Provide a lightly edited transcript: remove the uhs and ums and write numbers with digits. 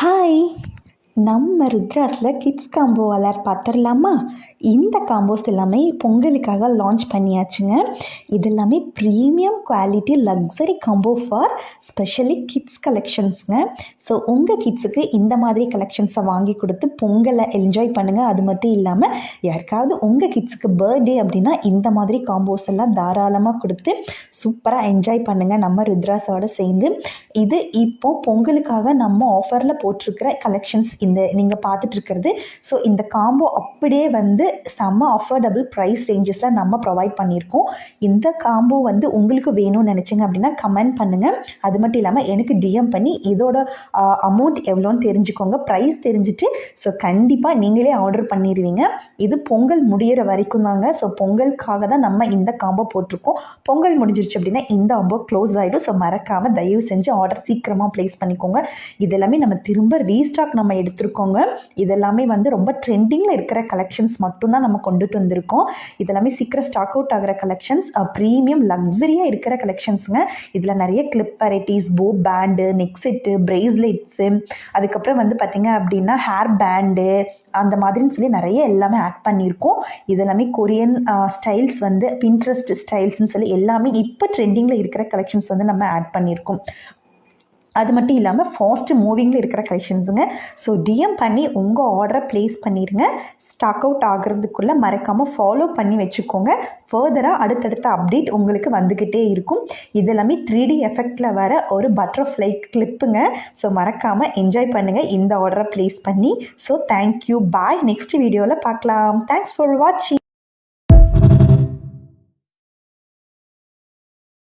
Hi, நம்ம ருத்ராஸில் kids combo alert பார்த்துடலாமா? இந்த காம்போஸ் எல்லாமே பொங்கலுக்காக லான்ச் பண்ணியாச்சுங்க. இது எல்லாமே premium quality luxury combo for specially kids கலெக்ஷன்ஸுங்க. ஸோ உங்கள் கிட்ஸுக்கு இந்த மாதிரி கலெக்ஷன்ஸை வாங்கி கொடுத்து பொங்கலை என்ஜாய் பண்ணுங்கள். அது மட்டும் இல்லாமல் யாருக்காவது உங்கள் கிட்ஸுக்கு பர்த்டே அப்படின்னா இந்த மாதிரி காம்போஸ் எல்லாம் தாராளமாக கொடுத்து சூப்பராக என்ஜாய் பண்ணுங்கள் நம்ம ருத்ராஸோட சேர்ந்து. இது இப்போ பொங்கலுக்காக நம்ம ஆஃபரில் போட்டிருக்கிற கலெக்ஷன்ஸ் இந்த நீங்கள் பார்த்துட்ருக்கிறது. ஸோ இந்த காம்போ அப்படியே வந்து செம்ம அஃபோர்டபுள் ப்ரைஸ் ரேஞ்சஸில் நம்ம ப்ரொவைட் பண்ணியிருக்கோம். இந்த காம்போ வந்து உங்களுக்கு வேணும்னு நினச்சிங்க அப்படின்னா கமெண்ட் பண்ணுங்கள். அது மட்டும் இல்லாமல் எனக்கு டிஎம் பண்ணி இதோட அமௌண்ட் எவ்வளோன்னு தெரிஞ்சுக்கோங்க. ப்ரைஸ் தெரிஞ்சுட்டு ஸோ கண்டிப்பாக நீங்களே ஆர்டர் பண்ணிடுவீங்க. இது பொங்கல் முடிகிற வரைக்கும் தாங்க. ஸோ பொங்கலுக்காக தான் நம்ம இந்த காம்போ போட்டிருக்கோம். பொங்கல் முடிஞ்சிருச்சு அப்படின்னா இந்த காம்போ க்ளோஸ் ஆகிடும். ஸோ மறக்காமல் தயவு செஞ்சு ஆர்டர் சீக்கிரமாக ப்ளேஸ் பண்ணிக்கோங்க. இதெல்லாமே நம்ம திரும்ப ரீஸ்டாக் நம்ம எடுத்துருக்கோங்க. இதெல்லாமே வந்து ரொம்ப ட்ரெண்டிங்கில் இருக்கிற கலெக்ஷன்ஸ் மட்டும்தான் நம்ம கொண்டுட்டு வந்திருக்கோம். இதெல்லாமே சீக்கிரம் ஸ்டாக் அவுட் ஆகிற கலெக்ஷன்ஸ், ப்ரீமியம் லக்ஸரியாக இருக்கிற கலெக்ஷன்ஸுங்க. இதில் நிறைய கிளிப் வெரைட்டிஸ், போ பேண்டு, நெக் செட்டு, பிரேஸ்லெட்ஸு, அதுக்கப்புறம் வந்து பார்த்திங்க அப்படின்னா ஹேர் பேண்டு அந்த மாதிரின்னு சொல்லி நிறைய எல்லாமே ஆட் பண்ணியிருக்கோம். இதெல்லாமே கொரியன் ஸ்டைல்ஸ் வந்து பின்ட்ரெஸ்ட் ஸ்டைல்ஸ்ன்னு சொல்லி எல்லாமே இப்போ ட்ரெண்டிங்கில் இருக்கிற கலெக்ஷன்ஸ் வந்து நம்ம ஆட் பண்ணியிருக்கோம். அது மட்டும் இல்லாமல் ஃபாஸ்ட் மூவிங்கில் இருக்கிற கலெக்ஷன்ஸுங்க. ஸோ டிஎம் பண்ணி உங்கள் ஆர்டரை ப்ளேஸ் பண்ணிடுங்க. ஸ்டாக் அவுட் ஆகிறதுக்குள்ளே மறக்காமல் ஃபாலோ பண்ணி வச்சுக்கோங்க. ஃபர்தராக அடுத்தடுத்த அப்டேட் உங்களுக்கு வந்துக்கிட்டே இருக்கும். இதெல்லாமே 3D எஃபெக்டில் வர ஒரு பட்டர்ஃப்ளை கிளிப்புங்க. ஸோ மறக்காமல் என்ஜாய் பண்ணுங்கள் இந்த ஆர்டரை ப்ளேஸ் பண்ணி. ஸோ தேங்க்யூ, பாய். நெக்ஸ்ட் வீடியோவில் பார்க்கலாம். தேங்க்ஸ் ஃபார் வாட்சிங்.